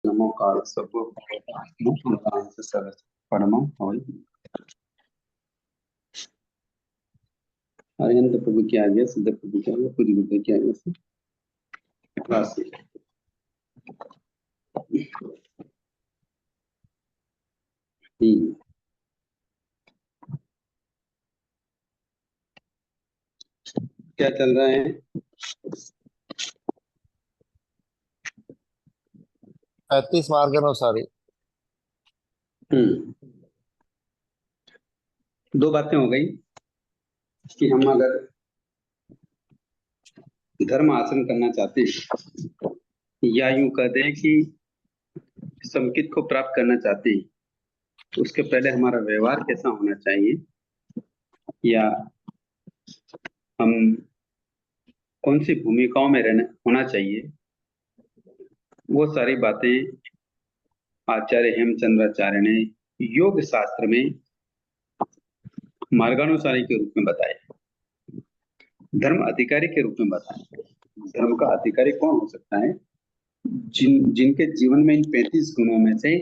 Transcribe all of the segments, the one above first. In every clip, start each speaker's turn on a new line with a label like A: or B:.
A: नमो काल सबो परमं होय। अरिहंत प्रभु की आज्ञा, सिद्ध प्रभु की आज्ञा, पूरी बुद्ध की आज्ञा से राशि। क्या चल रहा है?
B: 35 मार्ग अनुसारी।
A: दो बातें हो गई कि हम अगर धर्म आचरण करना चाहते हैं या यूं कह दें कि समकित को प्राप्त करना चाहते हैं तो उसके पहले हमारा व्यवहार कैसा होना चाहिए या हम कौन सी भूमिकाओं में रहना होना चाहिए, वो सारी बातें आचार्य हेमचंद्राचार्य ने योग शास्त्र में मार्गानुसारी के रूप में बताया, धर्म अधिकारी के रूप में बताया। धर्म का अधिकारी कौन हो सकता है? जिनके जीवन में इन 35 गुणों में से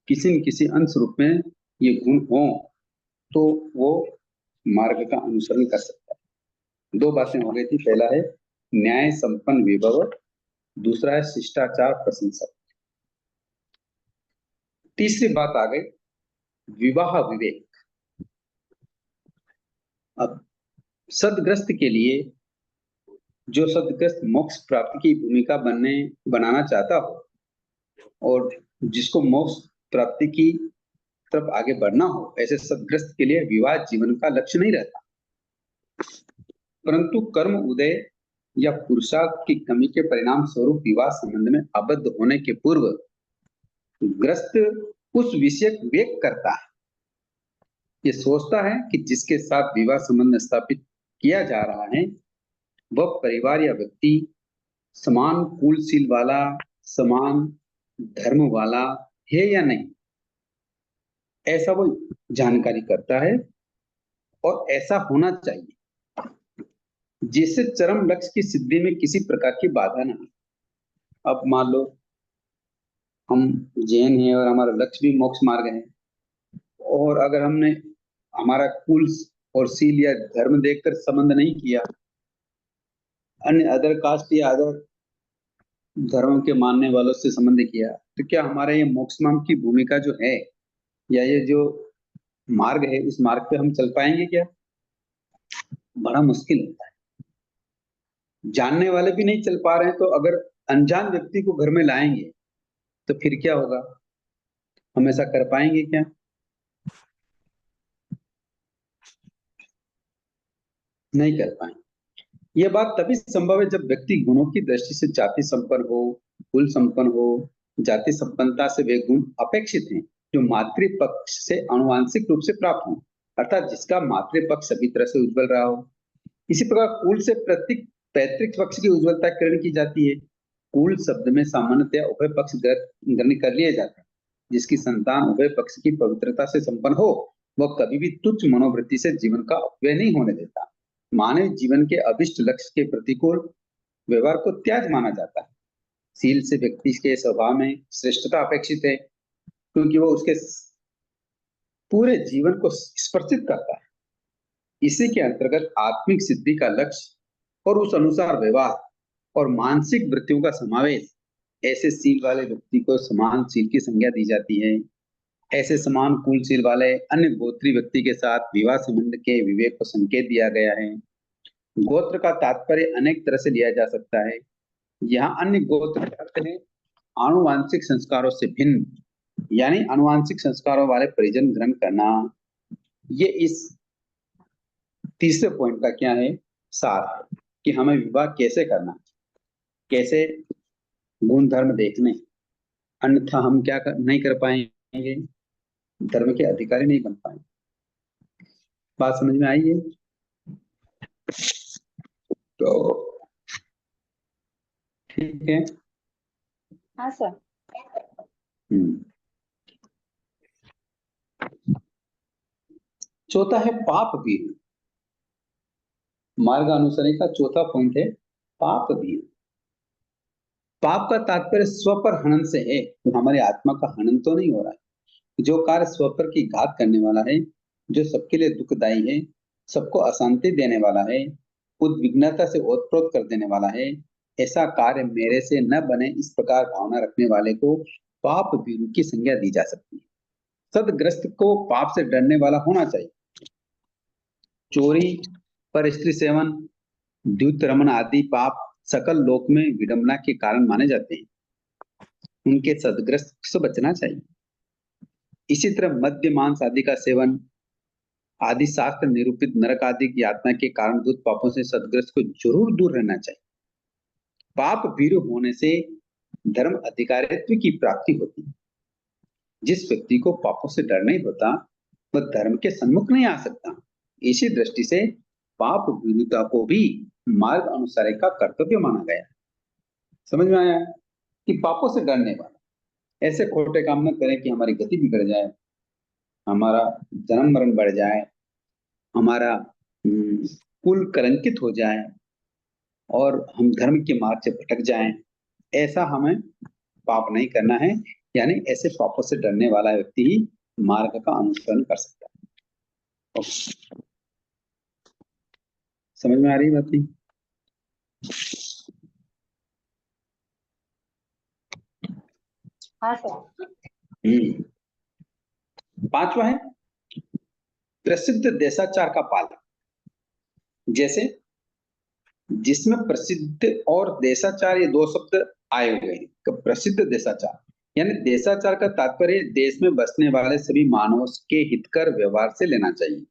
A: किसी न किसी अंश रूप में ये गुण हो तो वो मार्ग का अनुसरण कर सकता है। दो बातें हो गई थी, पहला है न्याय संपन्न विभव, दूसरा है शिष्टाचार प्रशंसक। तीसरी बात आ गई विवाह विवेक। अब सदग्रस्त के लिए, जो सदग्रस्त मोक्ष प्राप्ति की भूमिका बनाना चाहता हो और जिसको मोक्ष प्राप्ति की तरफ आगे बढ़ना हो, ऐसे सदग्रस्त के लिए विवाह जीवन का लक्ष्य नहीं रहता, परंतु कर्म उदय या पुरुषार्थ की कमी के परिणाम स्वरूप विवाह संबंध में आबद्ध होने के पूर्व ग्रस्त उस विषय विवेक करता है। ये सोचता है कि जिसके साथ विवाह संबंध स्थापित किया जा रहा है वह परिवार या व्यक्ति समान कुलशील वाला, समान धर्म वाला है या नहीं, ऐसा वो जानकारी करता है और ऐसा होना चाहिए जिससे चरम लक्ष्य की सिद्धि में किसी प्रकार की बाधा न हो। अब मान लो हम जैन हैं और हमारा लक्ष्य भी मोक्ष मार्ग है, और अगर हमने हमारा कुल और शील या धर्म देखकर संबंध नहीं किया, अन्य अदर कास्ट या अदर धर्म के मानने वालों से संबंध किया, तो क्या हमारा ये मोक्ष मार्ग की भूमिका जो है या ये जो मार्ग है, इस मार्ग पे हम चल पाएंगे क्या? बड़ा मुश्किल होता है। जानने वाले भी नहीं चल पा रहे हैं तो अगर अनजान व्यक्ति को घर में लाएंगे तो फिर क्या होगा? हम ऐसा कर पाएंगे क्या? नहीं कर पाएंगे। यह बात तभी संभव है जब व्यक्ति गुणों की दृष्टि से जाति संपन्न हो, कुल संपन्न हो। जाति संपन्नता से वे गुण अपेक्षित हैं जो मातृपक्ष से आनुवांशिक रूप से प्राप्त हो, अर्थात जिसका मातृपक्ष सभी तरह से उज्जवल रहा हो। इसी प्रकार कुल से प्रत्येक पैतृक पक्ष की उज्ज्वलता ग्रहण की जाती है। कुल शब्द में सामान्यतया उभय पक्ष ग्रहण कर लिए जाते हैं। जिसकी संतान उभय पक्ष की पवित्रता से संपन्न हो वह कभी भी तुच्छ मनोवृत्ति से जीवन का अपव्यय नहीं होने देता। मानव जीवन के अभिष्ट लक्ष्य के प्रतिकूल व्यवहार को त्याग माना जाता है। शील से व्यक्ति के स्वभाव में श्रेष्ठता अपेक्षित है क्योंकि वो उसके पूरे जीवन को स्पर्शित करता है। इसी के अंतर्गत आत्मिक सिद्धि का लक्ष्य और उस अनुसार व्यवहार और मानसिक वृत्तियों का समावेश, ऐसे शील वाले व्यक्ति को समान शील की संज्ञा दी जाती है। ऐसे समान कुलशील वाले अन्य गोत्री व्यक्ति के साथ विवाह संबंध के विवेक को संकेत दिया गया है। गोत्र का तात्पर्य अनेक तरह से लिया जा सकता है। यहाँ अन्य गोत्र अर्थ है आनुवांशिक संस्कारों से भिन्न, यानी आनुवांशिक संस्कारों वाले परिजन ग्रहण करना। ये इस तीसरे पॉइंट का क्या है, सार है कि हमें विवाह कैसे करना, कैसे गुण धर्म देखने, अन्यथा हम नहीं कर पाएंगे, धर्म के अधिकारी नहीं बन पाएंगे। बात समझ में आई है? तो ठीक है।
C: हाँ सर।
A: चौथा है पाप भी। मार्ग अनुसारी का चौथा पॉइंट है पाप भी। पाप का तात्पर्य स्व पर हनन से है, तो हमारी आत्मा का हनन तो नहीं हो रहा है। जो कार्य स्व पर की घात करने वाला है, जो सबके लिए दुखदाई है, सबको अशांति देने वाला है, उद्विग्नता से ओतप्रोत कर देने वाला है, ऐसा कार्य मेरे से न बने, इस प्रकार भावना रखने वाले को पाप भीरु की संज्ञा दी जा सकती है। सदग्रस्त को पाप से डरने वाला होना चाहिए। चोरी, पर स्त्री सेवन, द्यूत रमन आदि पाप सकल लोक में विडंबना के कारण माने जाते हैं, उनके सदग्रस्त से बचना चाहिए। इसी तरह मद्य मांस आदि का सेवन आदि शास्त्र निरूपित नरक आदि की यातना के कारण दूत पापों से सदग्रस्त को जरूर दूर रहना चाहिए। पाप भीरु होने से धर्म अधिकारित्व की प्राप्ति होती है। जिस व्यक्ति को पापों से डर नहीं होता, वह धर्म के सम्मुख नहीं आ सकता। इसी दृष्टि से पाप भीरुता को भी मार्ग अनुसार का कर्तव्य माना गया। समझ में आया कि पापों से डरने वाला ऐसे खोटे काम न करें कि हमारी गति बिगड़ जाए, हमारा जन्म मरण बढ़ जाए, हमारा कुल कलंकित हो जाए और हम धर्म के मार्ग से भटक जाएं। ऐसा हमें पाप नहीं करना है। यानी ऐसे पापों से डरने वाला व्यक्ति ही मार्ग का अनुसरण कर सकता है। समझ में आ रही बात नहीं?
C: हाँ सर।
A: पांचवा है प्रसिद्ध देशाचार का पालन। जैसे जिसमें प्रसिद्ध और देशाचार ये दो शब्द आए हुए हैं। प्रसिद्ध देशाचार यानी देशाचार का तात्पर्य देश में बसने वाले सभी मानवों के हितकर व्यवहार से लेना चाहिए।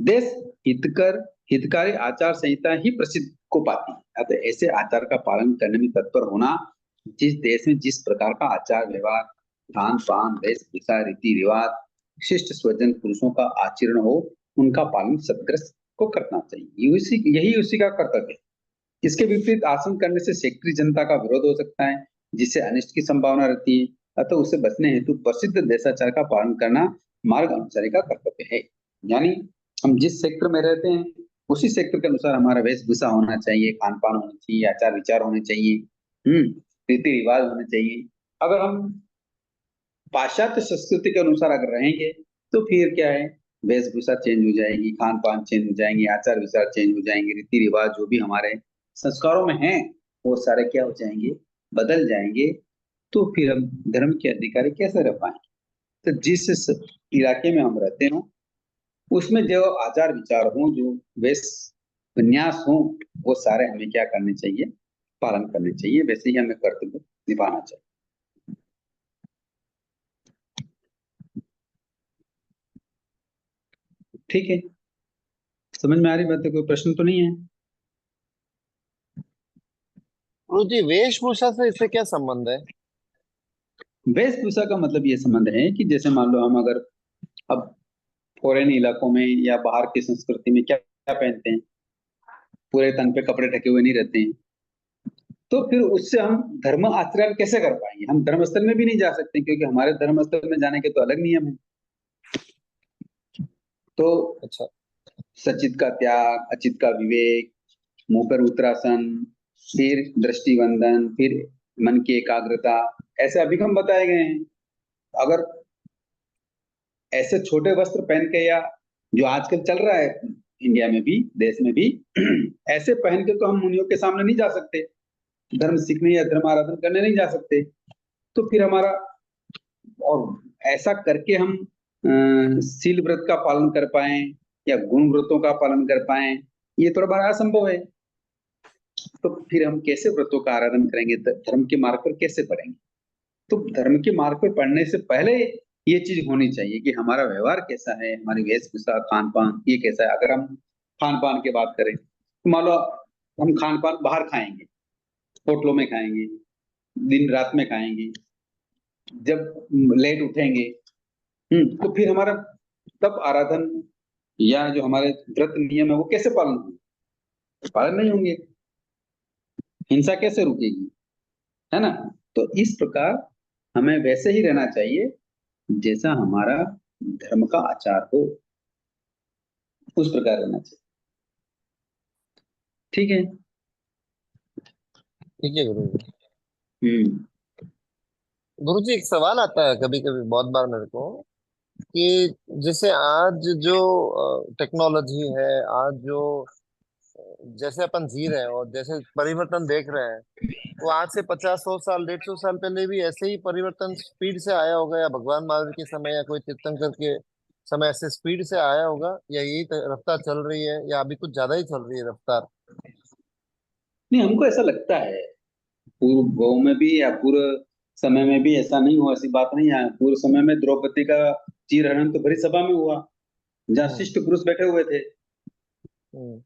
A: देश हितकर हितकारी आचार संहिता ही प्रसिद्ध को पाती है। अतः ऐसे आचार का पालन करने में तत्पर होना, जिस देश में जिस प्रकार का आचार व्यवहार, खान पान, वेशभूषा, रीति रिवाज, शिष्ट स्वजन पुरुषों का आचरण हो, उनका पालन सदग्रस्त को करना चाहिए। यही उसी का कर्तव्य है। इसके विपरीत आसन करने से क्षेत्रीय जनता का विरोध हो सकता है, जिससे अनिष्ट की संभावना रहती है। अतः उसे बचने हेतु प्रसिद्ध देशाचार का पालन करना मार्ग अनुसारी का कर्तव्य है। यानी हम जिस क्षेत्र में रहते हैं उसी क्षेत्र के अनुसार हमारा वेशभूषा होना चाहिए, खान पान होना चाहिए, आचार विचार होने चाहिए, रीति रिवाज होने चाहिए। अगर हम पाश्चात्य संस्कृति के अनुसार अगर रहेंगे तो फिर क्या है, वेशभूषा चेंज हो जाएगी, खान पान चेंज हो जाएंगे, आचार विचार चेंज हो जाएंगे, रीति रिवाज जो भी हमारे संस्कारों में हैं वो सारे क्या हो जाएंगे, बदल जाएंगे। तो फिर हम धर्म के अधिकारी कैसे रह पाएंगे? तो जिस इलाके में हम रहते हो उसमें जो आचार विचार हो, जो वेश विन्यास हो, वो सारे हमें क्या करने चाहिए, पालन करने चाहिए। वैसे ही हमें कर्तव्य निभाना चाहिए। ठीक है, समझ में आ रही बात है? कोई प्रश्न तो नहीं है?
B: गुरु जी, वेशभूषा से इससे क्या संबंध है?
A: वेशभूषा का मतलब ये संबंध है कि जैसे मान लो हम अगर अब फॉरेन इलाकों में या बाहर की संस्कृति में क्या क्या पहनते हैं, पूरे तन पे कपड़े ढके हुए नहीं रहते हैं, तो फिर उससे हम धर्म आचरण कैसे कर पाएंगे? हम धर्मस्थल में भी नहीं जा सकते क्योंकि हमारे धर्मस्थल में जाने के तो अलग नियम है। तो
B: अच्छा।
A: सचित का त्याग, अचित का विवेक, मुंह पर उत्तरासन, फिर दृष्टिबंधन, फिर मन की एकाग्रता, ऐसे अभिगम बताए गए हैं। अगर ऐसे छोटे वस्त्र पहन के, या जो आजकल चल रहा है इंडिया में भी, देश में भी ऐसे पहन के तो हम मुनियों के सामने नहीं जा सकते, धर्म सीखने या धर्म आराधन करने नहीं जा सकते। तो फिर हमारा, और ऐसा करके हम शील व्रत का पालन कर पाए या गुण व्रतों का पालन कर पाए, ये थोड़ा बड़ा असंभव है। तो फिर हम कैसे व्रतों का आराधन करेंगे, धर्म के मार्ग पर कैसे बढ़ेंगे? तो धर्म के मार्ग पर पढ़ने से पहले ये चीज होनी चाहिए कि हमारा व्यवहार कैसा है, हमारी वेशभूषा, खान पान ये कैसा है। अगर हम खान पान की बात करें तो मान लो हम खान पान बाहर खाएंगे, होटलों में खाएंगे, दिन रात में खाएंगे, जब लेट उठेंगे, तो फिर हमारा तब आराधन या जो हमारे व्रत नियम है वो कैसे पालन होंगे? पालन नहीं होंगे, हिंसा कैसे रुकेगी, है ना? तो इस प्रकार हमें वैसे ही रहना चाहिए जैसा हमारा धर्म का आचार हो, उस प्रकार रहना चाहिए। ठीक है।
B: ठीक है गुरु जी।
A: हम्म।
B: गुरु जी, एक सवाल आता है कभी कभी, बहुत बार मेरे को, कि जैसे आज जो टेक्नोलॉजी है, आज जो जैसे अपन जी रहे हैं और जैसे परिवर्तन देख रहे हैं, वो आज से 50 100 साल 150 साल पहले भी ऐसे ही परिवर्तन स्पीड से आया होगा, या भगवान महावीर के समय या कोई तीर्थंकर के समय ऐसे स्पीड से आया होगा, या यही रफ्तार चल रही है, या अभी कुछ ज्यादा ही चल रही है रफ्तार?
A: नहीं, हमको ऐसा लगता है पूर्व भाव में भी या पूर्व समय में भी ऐसा नहीं हुआ, ऐसी बात नहीं है। पूर्व समय में द्रौपदी का चीर हरण तो भरी सभा में हुआ, जहाँ
B: हम्म।
A: शिष्ट पुरुष बैठे हुए थे।
B: हम्म।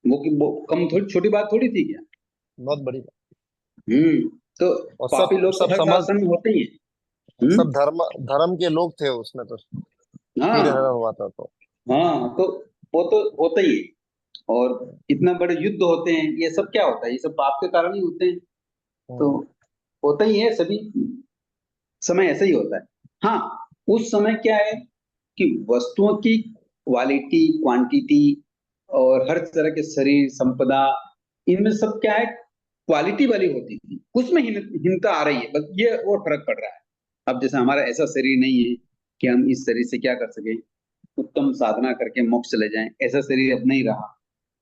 A: वो कम थोड़ी छोटी बात थोड़ी थी क्या?
B: बहुत बड़ी बात।
A: हम्म। तो
B: और
A: पापी
B: सब
A: लोग तो
B: सब
A: हर
B: समझ,
A: शासन में होते ही हैं।
B: सब धर्म धर्म के लोग थे उसमें तो, चीर हरण
A: हाँ।
B: हुआ था तो।
A: हाँ, तो वो तो होता ही है। और इतना बड़े युद्ध होते हैं, ये सब क्या होता है? ये सब पाप के कारण ही होते हैं। तो
B: हम्म।
A: होता ही है, सभी समय ऐसा ही होता है। हाँ, उस समय क्या है कि वस्तुओं की क्वालिटी, क्वांटिटी और हर तरह के शरीर संपदा, इनमें सब क्या है, क्वालिटी वाली होती थी। उसमें हीनता आ रही है, बस ये और फर्क पड़ रहा है। अब जैसे हमारा ऐसा शरीर नहीं है कि हम इस शरीर से क्या कर सके, उत्तम साधना करके मोक्ष चले जाएं, ऐसा शरीर अब नहीं रहा।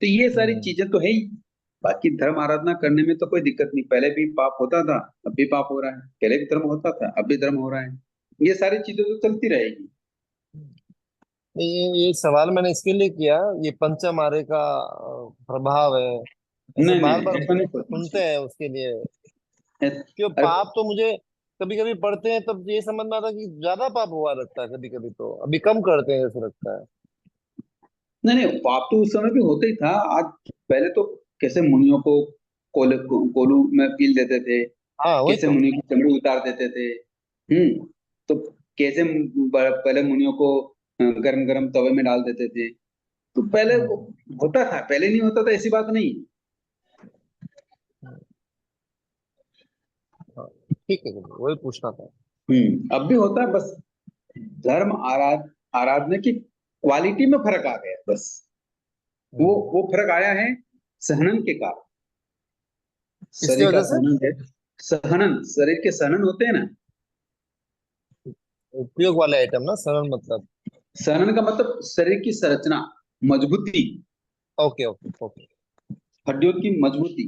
A: तो ये सारी
B: हम्म।
A: चीजें तो है ही। बाकी धर्म आराधना करने में तो कोई दिक्कत नहीं, पहले भी पाप होता था, अब भी पाप हो रहा है। पहले भी धर्म होता था, अब भी धर्म हो रहा है। ये सारी चीजें तो चलती रहेगी।
B: ये सवाल मैंने इसके लिए किया, ये पंचम आर्य का प्रभाव है, ऐसे
A: नहीं नहीं
B: बार बार
A: नहीं, ऐसा नहीं सोचना
B: सुनते हैं उसके लिए।
A: चाहिए।
B: क्यों
A: अरे
B: पाप तो मुझे कभी कभी पढ़ते हैं तब ये समझ में आता है कि ज्यादा पाप हुआ लगता है, कभी कभी तो अभी कम करते हैं ऐसा लगता है।
A: नहीं नहीं, पाप तो उस समय भी होता ही था। आज पहले तो कैसे मुनियों को कोलू में पील देते थे,
B: हाँ वही
A: कैसे
B: तो।
A: मुनियों की चमड़ी उतार देते थे। तो कैसे पहले मुनियों को गरम गरम तवे में डाल देते थे। तो पहले वो
B: हम्म।
A: होता था, पहले नहीं होता था ऐसी बात नहीं।
B: हाँ, ठीक है गुरु, वही पूछना था।
A: अब भी होता है, बस धर्म आराधना की क्वालिटी में फर्क आ गया बस।
B: हम्म।
A: वो फर्क आया है सहनन के कारण।
B: किसकी
A: शरीर का
B: वजह से?
A: सहनन है, सहनन, शरीर के सहनन होते हैं ना।
B: उपयोग वाले आइटम ना, सरल मतलब।
A: सहनन का मतलब शरीर की संरचना, मजबूती,
B: ओके ओके ओके।
A: हड्डियों की मजबूती।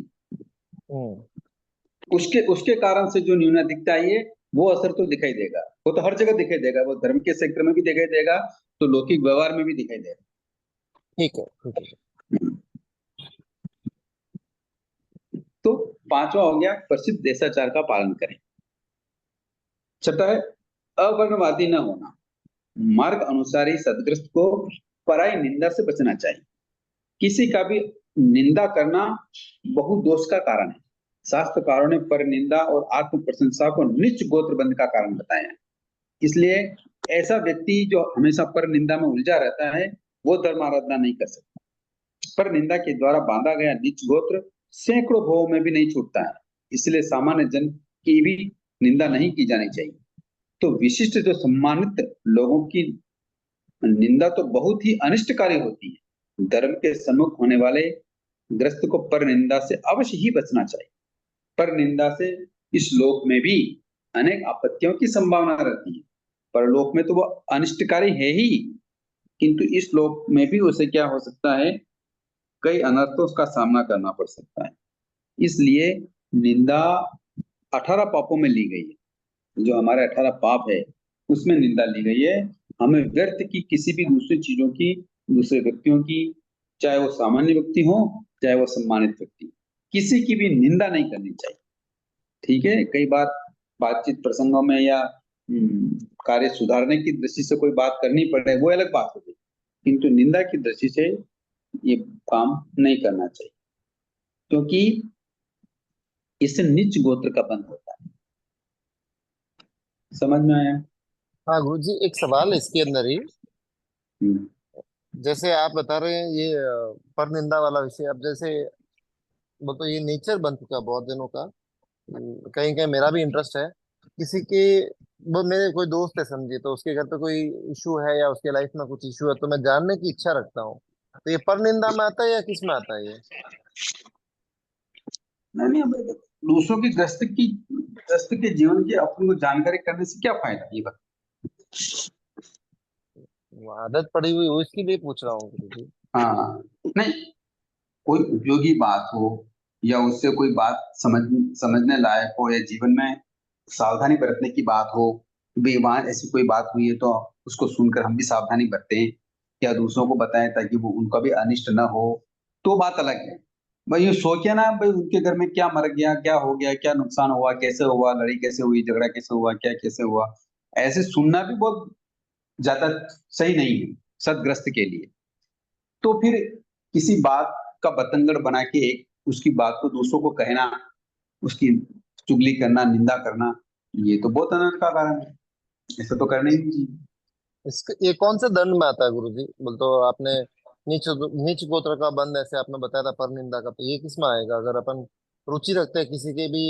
B: हम्म।
A: उसके उसके कारण से जो न्यूनाधिकता आई है, वो असर तो दिखाई देगा। वो तो हर जगह दिखाई देगा, वो धर्म के क्षेत्र में भी दिखाई देगा, तो लौकिक व्यवहार में भी दिखाई देगा।
B: ठीक है ठीक है।
A: तो पांचवा हो गया, प्रसिद्ध देशाचार का पालन करें। छठा है, अवर्णवादी न होना। मार्ग अनुसारी सदग्रस्त को पराई निंदा से बचना चाहिए। किसी का भी निंदा करना बहुत दोष का कारण है। शास्त्रकारों ने पर निंदा और आत्म प्रशंसा को नीच गोत्र बंध का कारण बताया है। इसलिए ऐसा व्यक्ति जो हमेशा पर निंदा में उलझा रहता है, वो धर्म आराधना नहीं कर सकता। पर निंदा के द्वारा बांधा गया नीच गोत्र सैकड़ों भवों में भी नहीं छूटता है। इसलिए सामान्य जन की भी निंदा नहीं की जानी चाहिए। तो विशिष्ट जो सम्मानित लोगों की निंदा तो बहुत ही अनिष्टकारी होती है। धर्म के सम्मुख होने वाले ग्रस्त को पर निंदा से अवश्य ही बचना चाहिए। पर निंदा से इस लोक में भी अनेक आपत्तियों की संभावना रहती है। परलोक में तो वो अनिष्टकारी है ही, किंतु इस लोक में भी उसे क्या हो सकता है, कई अनर्थों का सामना करना पड़ सकता है। इसलिए निंदा 18 पापों में ली गई है। जो हमारे 18 पाप है, उसमें निंदा ली गई है। हमें व्यर्थ की किसी भी दूसरी चीजों की, दूसरे व्यक्तियों की, चाहे वो सामान्य व्यक्ति हो, चाहे वो सम्मानित व्यक्ति, किसी की भी निंदा नहीं करनी चाहिए। ठीक है, कई बार बातचीत प्रसंगों में या कार्य सुधारने की दृष्टि से कोई बात करनी पड़े, वो अलग बात होगी, किंतु निंदा की दृष्टि से ये काम नहीं करना चाहिए, क्योंकि इससे नीच गोत्र का बंध होता है। समझ में आया?
B: हाँ गुरु जी, एक सवाल है इसके अंदर ही।
A: हम्म।
B: जैसे आप बता रहे हैं ये पर निंदा वाला विषय, अब जैसे वो तो ये नेचर बन चुका है बहुत दिनों का। कहीं कहीं मेरा भी इंटरेस्ट है किसी के, वो मेरे कोई दोस्त है समझिए, तो उसके घर पे कोई इशू है या उसके लाइफ में कुछ इशू है, तो मैं जानने की इच्छा रखता हूँ। तो ये पर निंदा में आता है या किस में आता है ये?
A: नहीं नहीं, अब दूसरों की ग्रस्त के जीवन की अपन को जानकारी करने से क्या फायदा, ये बता।
B: वो आदत पड़ी हुई हो इसके लिए पूछ रहा हूँ गुरु जी।
A: हाँ, नहीं, कोई उपयोगी बात हो या उससे कोई बात समझने लायक हो या जीवन में सावधानी बरतने की बात हो, भी वहां ऐसी कोई बात हुई है तो उसको सुनकर हम भी सावधानी बरतें या दूसरों को बताएं ताकि वो उनका भी अनिष्ट ना हो, तो बात अलग है। भाई ये सोचे ना भाई उनके घर में क्या मर गया, क्या हो गया, क्या नुकसान हुआ, कैसे हुआ, लड़ाई कैसे हुई, झगड़ा कैसे हुआ, क्या कैसे हुआ, ऐसे सुनना भी बहुत ज्यादा सही नहीं है सदग्रस्त के लिए। तो फिर किसी बात का बतंगड़ बना के एक उसकी बात को दूसरों को कहना, उसकी चुगली करना, निंदा करना, ये तो बहुत अनर्थ का कारण है। ऐसा तो करना ही नहीं चाहिए।
B: इसके ये कौन से दंड में आता है गुरु जी? बोल तो आपने नीच नीच गोत्र का बंद ऐसे आपने बताया था, पर निंदा का, तो ये किस में आएगा? अगर अपन रुचि रखते हैं किसी के भी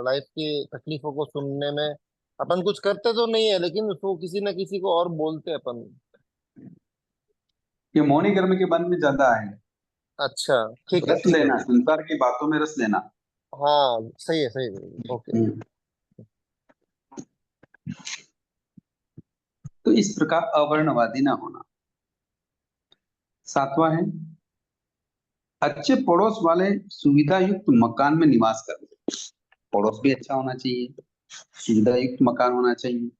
B: लाइफ की तकलीफों को सुनने में, अपन कुछ करते तो नहीं है लेकिन उसको किसी ना किसी को और बोलते हैं अपन।
A: ये मौनी कर्म के बंध में ज्यादा है।
B: अच्छा, ठीक है
A: रस
B: ठीक है
A: लेना,
B: गुरु जी।
A: संसार की बातों में रस लेना।
B: हाँ सही है सही है गुरु जी, ओके।
A: हम्म। तो इस प्रकार अवर्णवादी ना होना। सातवां है, अच्छे पड़ोस वाले सुविधा युक्त मकान में निवास करना। पड़ोस भी अच्छा होना चाहिए, सुविधा युक्त मकान होना चाहिए।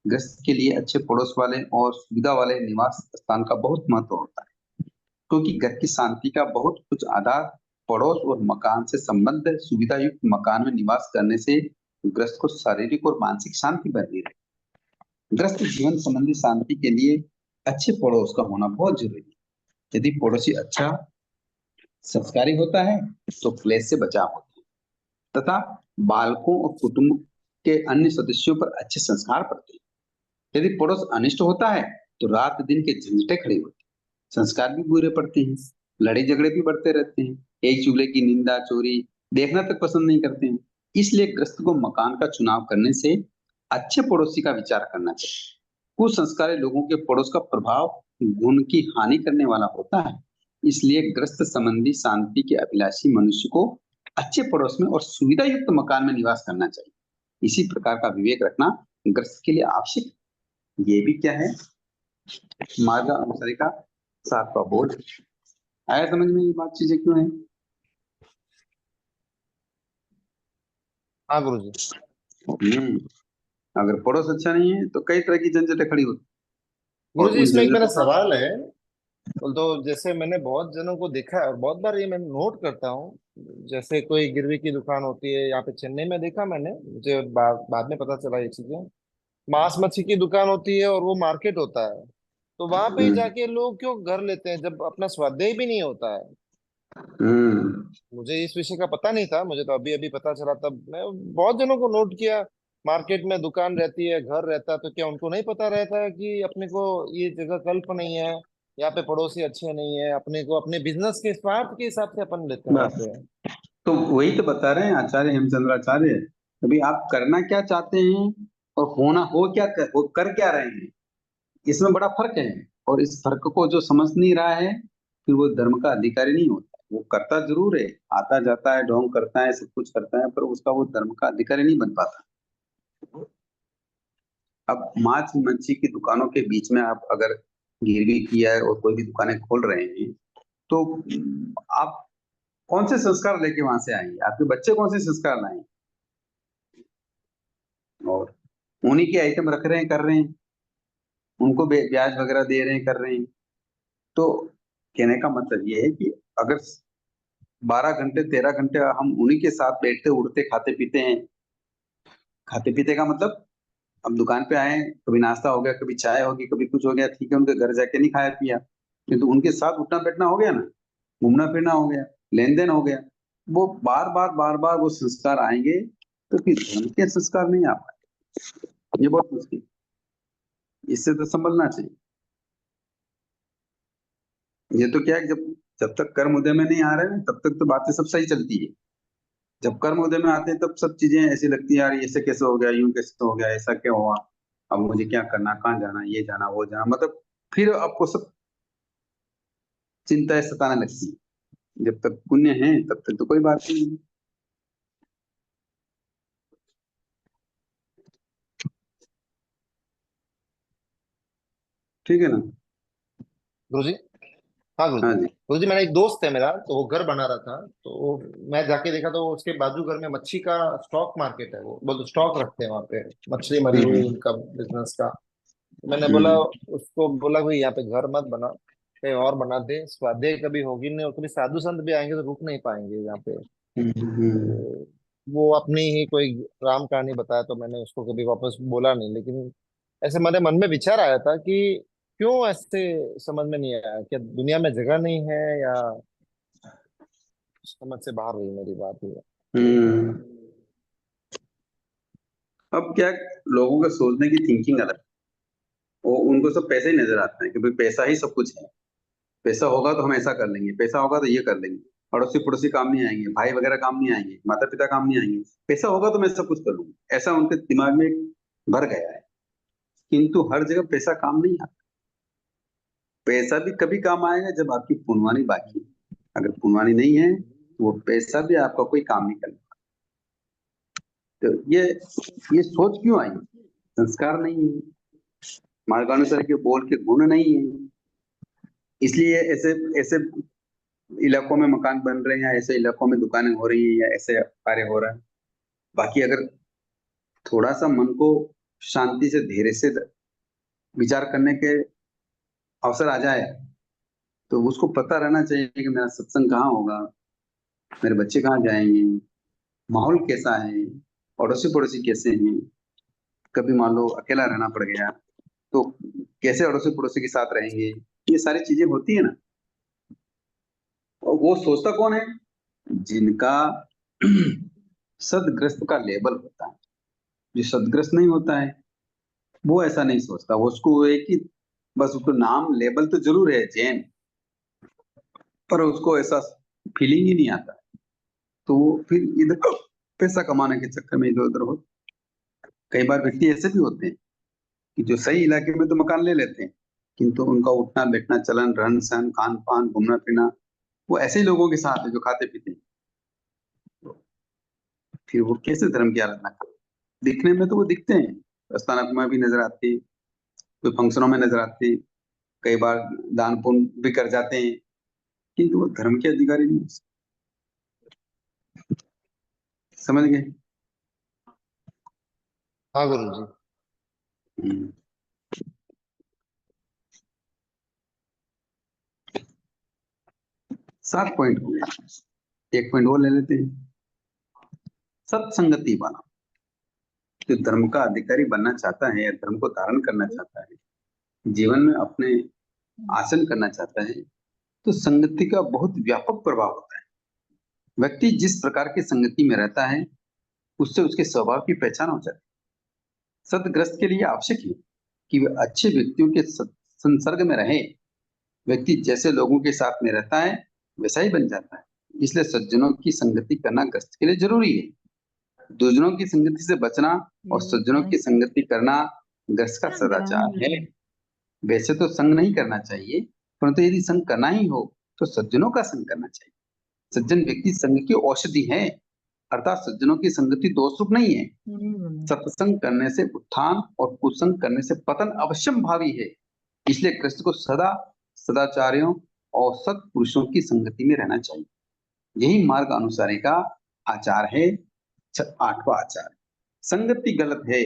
A: गृहस्थ के लिए अच्छे पड़ोस वाले और सुविधा वाले निवास स्थान का बहुत महत्व होता है, क्योंकि घर की शांति का बहुत कुछ आधार पड़ोस और मकान से संबंध है। सुविधा युक्त मकान में निवास करने से ग्रस्त को शारीरिक और मानसिक शांति बनी रहे। ग्रस्त जीवन संबंधी शांति के लिए अच्छे पड़ोस का होना बहुत जरूरी है। यदि पड़ोसी अच्छा संस्कारी होता है तो क्लेश से बचाव होता है तथा बालकों और कुटुंब के अन्य सदस्यों पर अच्छे संस्कार पड़ते हैं। यदि पड़ोस अनिष्ट होता है तो रात दिन के झंझटे खड़े होते हैं, संस्कार भी बुरे पड़ते हैं, लड़ाई झगड़े भी बढ़ते रहते हैं, एक चूल्हे की निंदा चोरी देखना तक पसंद नहीं करते हैं। इसलिए ग्रस्त को मकान का चुनाव करने से अच्छे पड़ोसी का विचार करना चाहिए। कुसंस्कारी लोगों के पड़ोस का प्रभाव गुण की हानि करने वाला होता है। इसलिए ग्रस्त संबंधी शांति के अभिलाषी मनुष्य को अच्छे पड़ोस में और सुविधा युक्त मकान में निवास करना चाहिए। इसी प्रकार का विवेक रखना ग्रस्त के लिए आवश्यक है। ये भी क्या है, मार्ग अनुसारी का सातवां बोध। आया समझ में ये बात, चीजें क्यों है।
B: हाँ गुरु जी।
A: हम्म। अगर पड़ोस अच्छा नहीं है तो कई तरह की झंझटें खड़ी होती
B: गुरु
A: और
B: जी
A: उन
B: इसमें एक मेरा
A: झंझटों का।
B: सवाल है। बोल तो जैसे मैंने बहुत जनों को देखा है और बहुत बार ये मैं नोट करता हूँ, जैसे कोई गिरवी की दुकान होती है यहाँ पे चेन्नई में, देखा मैंने, मुझे बाद में पता चला ये चीजें। मांस मच्छी की दुकान होती है और वो मार्केट होता है, तो वहां पे
A: हम्म।
B: जाके लोग क्यों घर लेते हैं जब अपना स्वाध्याय भी नहीं होता है?
A: हम्म।
B: मुझे इस विषय का पता नहीं था, मुझे तो अभी अभी पता चला। तब मैं बहुत जनों को नोट किया, मार्केट में दुकान रहती है, घर रहता है, तो क्या उनको नहीं पता रहता है कि अपने को ये जगह कल्प नहीं है, यहाँ पे पड़ोसी अच्छे नहीं है, अपने को अपने बिजनेस के स्वार्थ के हिसाब से अपन लेते हैं वहां
A: बस,
B: पे।
A: तो वही तो बता रहे हैं आचार्य हेमचंद्राचार्य। अभी आप करना क्या चाहते हैं और होना हो कर क्या रहे हैं, इसमें बड़ा फर्क है। और इस फर्क को जो समझ नहीं रहा है फिर वो धर्म का अधिकारी नहीं होता। वो करता जरूर है, आता जाता है, ढोंग करता है, सब कुछ करता है, पर उसका वो धर्म का अधिकारी नहीं बन पाता। अब मांस मच्छी की दुकानों के बीच में आप अगर गिरवी किया है और कोई भी दुकानें खोल रहे हैं तो आप कौन से संस्कार लेके वहां से आएंगे, आपके बच्चे कौन से संस्कार लाएंगे। और उन्हीं के आइटम रख रहे हैं, कर रहे हैं, उनको ब्याज वगैरह दे रहे हैं, कर रहे हैं। तो कहने का मतलब ये है कि अगर 12 घंटे 13 घंटे हम उन्हीं के साथ बैठते उठते खाते पीते हैं, खाते पीते का मतलब अब दुकान पे आए, कभी नाश्ता हो गया, कभी चाय होगी, कभी कुछ हो गया, ठीक है, उनके घर जाके नहीं खाया पिया, किंतु उनके साथ उठना बैठना हो गया ना, घूमना फिरना हो गया, लेन देन हो गया, वो बार बार वो संस्कार आएंगे। तो फिर धर्म के संस्कार नहीं आ पाए, ये बहुत मुश्किल। इससे तो संभलना चाहिए। ये तो क्या है कि जब जब तक कर्म उदय में नहीं आ रहे हैं तब तक तो बातें सब सही चलती है। जब कर्म उदय में आते हैं तब सब चीजें ऐसी लगती है, यार ये ऐसे कैसे हो गया, यूं कैसे हो गया, ऐसा क्या हुआ, अब मुझे क्या करना, कहाँ जाना, ये जाना वो जाना, मतलब फिर आपको सब चिंताएं सताने लगती है। जब तक पुण्य है तब तक तो कोई बात नहीं है। ठीक है ना।
B: गुरुजी। हाँ गुरुजी।
A: हाँ जी।
B: गुरुजी, मेरा एक दोस्त है मेरा, तो वो घर बना रहा था, तो मैं जाके देखा तो उसके बाजू घर में मच्छी का स्टॉक मार्केट है, वो बोल स्टॉक रखते हैं वहां पे, मछली मरी हुई
A: हम्म
B: इनका बिजनेस का। तो मैंने बोला,
A: हम्म
B: उसको बोला भाई यहाँ पे घर मत बना, कहीं और बना दे, स्वादे कभी होगी नहीं, और कभी साधु संत भी आएंगे तो रुक नहीं पाएंगे यहाँ पे।
A: हम्म।
B: तो वो अपनी ही कोई राम कहानी बताया, तो मैंने उसको कभी वापस बोला नहीं, लेकिन ऐसे मेरे मन में विचार आया था कि क्यों ऐसे, समझ में नहीं आया, क्या दुनिया में जगह नहीं है, या समझ से बाहर हुई मेरी बात ये।
A: हम्म। अब क्या, लोगों के सोचने की थिंकिंग अलग। वो उनको सब पैसे ही नजर आता है कि भाई पैसा ही सब कुछ है। पैसा होगा तो हम ऐसा कर लेंगे, पैसा होगा तो ये कर लेंगे। पड़ोसी पड़ोसी काम नहीं आएंगे, भाई वगैरह काम नहीं आएंगे, माता पिता काम नहीं आएंगे। पैसा होगा तो मैं सब कुछ कर लूंगा, ऐसा उनके दिमाग में भर गया है। किंतु हर जगह पैसा काम नहीं आता। पैसा भी कभी काम आएगा जब आपकी पुनवानी बाकी है। अगर पुनवानी नहीं है तो वो पैसा भी आपका कोई काम नहीं करेगा। तो ये सोच क्यों आई? संस्कार नहीं है, मार्गानुसार के बोल के गुण नहीं है। इसलिए ऐसे ऐसे इलाकों में मकान बन रहे हैं, ऐसे इलाकों में दुकानें हो रही हैं, या ऐसे कार्य हो रहा है। बाकी अगर थोड़ा सा मन को शांति से धीरे से विचार करने के अवसर आ जाए, तो उसको पता रहना चाहिए कि मेरा सत्संग कहाँ होगा, मेरे बच्चे कहाँ जाएंगे, माहौल कैसा है, अड़ोसी पड़ोसी कैसे हैं। कभी मान लो अकेला रहना पड़ गया तो कैसे अड़ोसी पड़ोसी के साथ रहेंगे। ये सारी चीजें होती है ना। और वो सोचता कौन है? जिनका सदग्रस्त का लेबल होता है। जो सदग्रस्त नहीं होता है वो ऐसा नहीं सोचता। वो उसको एक ही, बस उसको नाम लेबल तो जरूर है जैन, पर उसको ऐसा फीलिंग ही नहीं आता। तो वो फिर इधर पैसा कमाने के चक्कर में इधर उधर हो। कई बार व्यक्ति ऐसे भी होते हैं कि जो सही इलाके में तो मकान ले लेते हैं, किंतु उनका उठना बैठना, चलन रहन सहन, खान पान, घूमना फिरना, वो ऐसे ही लोगों के साथ है जो खाते पीते हैं। तो फिर वो कैसे धर्म की आराधना करें? दिखने में तो वो दिखते हैं, प्रस्थानक में भी नजर आते हैं, कोई फंक्शनों में नजर आते हैं, कई बार दान पुण्य भी कर जाते हैं, किंतु वो धर्म के अधिकारी नहीं हो सकते। समझ गए?
B: हाँ गुरुजी।
A: हम्म। 7 पॉइंट हो गए, एक पॉइंट और ले लेते हैं। सत्संगति वाला जो धर्म का अधिकारी बनना चाहता है या धर्म को धारण करना चाहता है, जीवन में अपने आसन करना चाहता है, तो संगति का बहुत व्यापक प्रभाव होता है। व्यक्ति जिस प्रकार की संगति में रहता है उससे उसके स्वभाव की पहचान हो जाती है। सदग्रस्त के लिए आवश्यक है कि वह अच्छे व्यक्तियों के संसर्ग में रहे। व्यक्ति जैसे लोगों के साथ में रहता है वैसा ही बन जाता है। इसलिए सज्जनों की संगति करना ग्रस्त के लिए जरूरी है। दुर्जनों की संगति से बचना और सज्जनों की संगति करना ग्रस्त का सदाचार है। वैसे तो संग नहीं करना चाहिए, परंतु यदि संग करना ही हो तो सज्जनों का संग करना चाहिए। सज्जन व्यक्ति संग की औषधि है, अर्थात सज्जनों की संगति दोष रूप नहीं है। सत्संग करने से उत्थान और कुसंग करने से पतन अवश्यम भावी है। इसलिए कृष्ण को सदा सदाचार्यों और सत्पुरुषों की संगति में रहना चाहिए। यही मार्ग अनुसारी का आचार है। 8वां आचार, संगति गलत है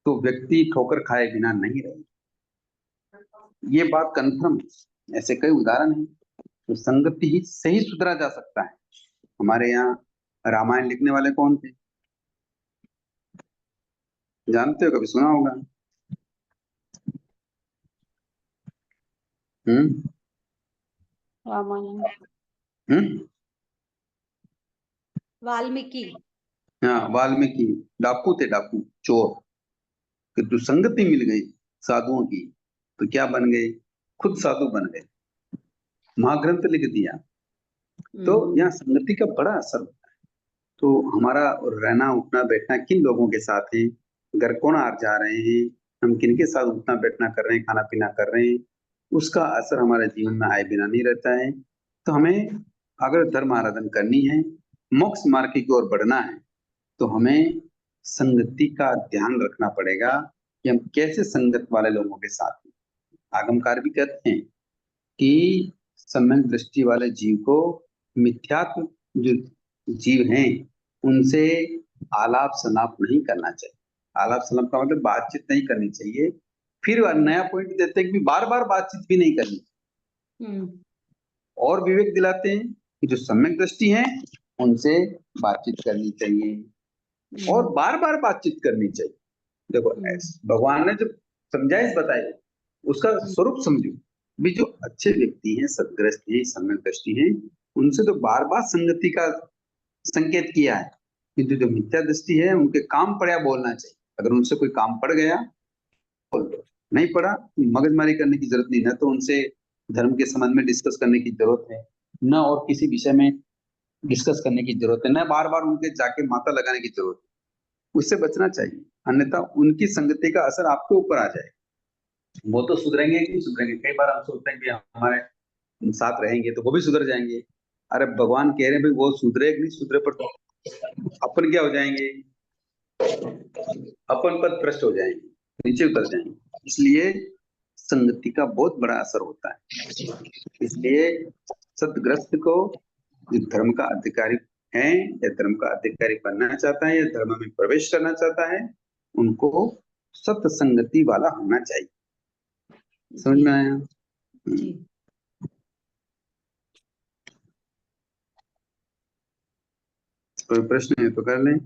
A: तो व्यक्ति ठोकर खाए बिना नहीं रहेगा। ये बात कन्फर्म है, ऐसे कई उदाहरण हैं। तो संगति ही से ही सुधरा जा सकता है। हमारे यहाँ रामायण लिखने वाले कौन थे? जानते हो, कभी सुना होगा। हम्म
C: रामायण।
A: हम्म।
C: वाल्मीकि।
A: हाँ, वाल्मीकि। डाकू थे, डाकू, चोर। कि तो संगति मिल गई साधुओं की तो क्या बन गए? खुद साधु बन गए, महाग्रंथ लिख दिया। तो यहाँ संगति का बड़ा असर होता है। तो हमारा रहना उठना बैठना किन लोगों के साथ है, घर कौन आ जा रहे हैं, हम किन के साथ उठना बैठना कर रहे हैं, खाना पीना कर रहे हैं, उसका असर हमारे जीवन में आए बिना नहीं रहता है। तो हमें अगर धर्म आराधन करनी है, मोक्ष मार्ग की ओर बढ़ना है, तो हमें संगति का ध्यान रखना पड़ेगा कि हम कैसे संगत वाले लोगों के साथ हैं। आगमकार भी कहते हैं कि सम्यक दृष्टि वाले जीव को मिथ्यात्व जो जीव हैं उनसे आलाप सलाप नहीं करना चाहिए। आलाप सलाप का मतलब बातचीत नहीं करनी चाहिए। फिर नया पॉइंट देते हैं कि बार बार बातचीत भी नहीं करनी, और विवेक दिलाते हैं कि जो सम्यक दृष्टि है उनसे बातचीत करनी चाहिए और बार बार बातचीत करनी चाहिए। देखो भगवान ने जो समझाइश बताई उसका स्वरूप समझो। भी जो अच्छे व्यक्ति हैं, सदग्रस्त हैं, सम्यक दृष्टि हैं, उनसे तो बार बार संगति का संकेत किया है। किंतु जो मिथ्या दृष्टि है उनके काम पड़ा बोलना चाहिए। अगर उनसे कोई काम पड़ गया बोल दो, नहीं पड़ा मगजमारी करने की जरूरत नहीं। न तो उनसे धर्म के संबंध में डिस्कस करने की जरूरत है, न और किसी विषय में डिस्कस करने की जरूरत है, न बार बार उनके जाके माथा लगाने की जरूरत है। उससे बचना चाहिए, अन्यथा उनकी संगति का असर आपके ऊपर आ जाए। वो तो सुधरेंगे कि नहीं सुधरेंगे। कई बार हम सोचते हैं कि हमारे साथ रहेंगे तो वो भी सुधर जाएंगे। अरे भगवान कह रहे हैं भाई वो सुधरे कि नहीं सुधरे, पर अपन क्या हो जाएंगे, अपन पद भ्रष्ट हो जाएंगे, नीचे उतर जाएंगे। इसलिए संगति का बहुत बड़ा असर होता है। इसलिए सदग्रस्त को जो धर्म का अधिकारी है या धर्म का अधिकारी बनना चाहता है या धर्म में प्रवेश करना चाहता है, उनको सत्संगति वाला होना चाहिए। समझ में आया? कोई प्रश्न है तो कर लें।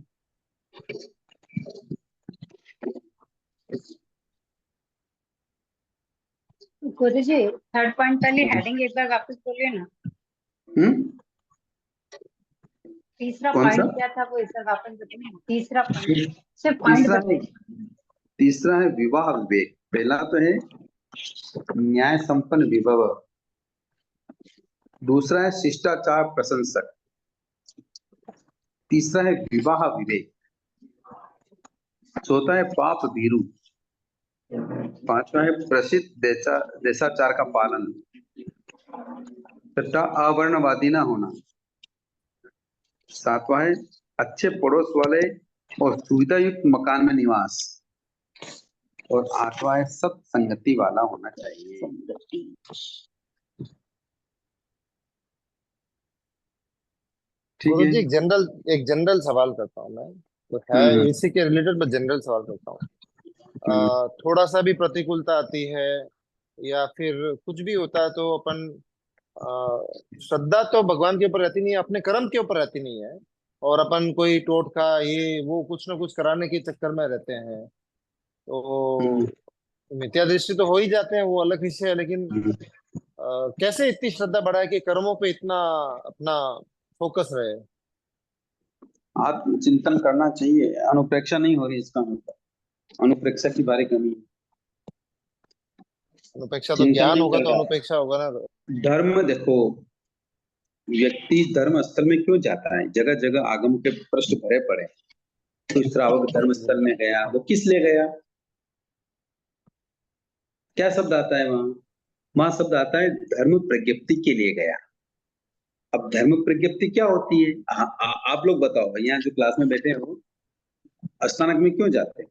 C: गुरु जी, थर्ड पॉइंट वाली हेडिंग एक बार वापस बोलिए ना। तीसरा
A: कौन सा?
C: पॉइंट क्या था वो एक बार वापस बताइए। तीसरा पॉइंट सिर्फ पॉइंट बताइए।
A: तीसरा है विवाह विवेक। पहला तो है न्याय संपन्न विभव, दूसरा है शिष्टाचार प्रशंसक, तीसरा है विवाह विवेक, चौथा है पाप भीरु, पांचवा है प्रसिद्ध देशाचार का पालन, छठा अवर्णवादी ना होना, सातवां है अच्छे पड़ोस वाले और सुविधा युक्त मकान में निवास, और आठवां है सत्संगति वाला होना चाहिए। ठीक
B: गुरु
A: है।
B: जी, एक जनरल सवाल करता हूँ मैं, तो है इसी के रिलेटेड, मैं जनरल सवाल करता हूँ। थोड़ा सा भी प्रतिकूलता आती है या फिर कुछ भी होता है तो अपन श्रद्धा तो भगवान के ऊपर रहती नहीं है, अपने कर्म के ऊपर रहती नहीं है, और अपन कोई टोटका ये वो कुछ ना कुछ कराने के चक्कर में रहते हैं, तो मिथ्या दृष्टि तो हो ही जाते हैं, वो अलग विषय है। लेकिन कैसे इतनी श्रद्धा बढ़ाए कि कर्मों पे इतना अपना फोकस रहे?
A: आत्मचिंतन करना चाहिए। अनुप्रेक्षा नहीं हो रही इसका मतलब, अनुप्रेक्षा की बारी कमी है।
B: अनुपेक्षा तो
A: चिंतन
B: ज्ञान
A: नहीं
B: होगा,
A: कर
B: तो
A: रहा
B: अनुपेक्षा होगा ना।
A: है। धर्म देखो, व्यक्ति धर्म स्थल में क्यों जाता है? जगह जगह आगम के प्रश्न भरे पड़े। तो श्रावक धर्म स्थल में गया, वो किस लिए गया? क्या शब्द आता है वहां? वहां शब्द आता है धर्म प्रज्ञप्ति के लिए गया। अब धर्म प्रज्ञप्ति क्या होती है? आप लोग बताओ, यहाँ जो क्लास में बैठे हो अचानक में क्यों जाते हैं?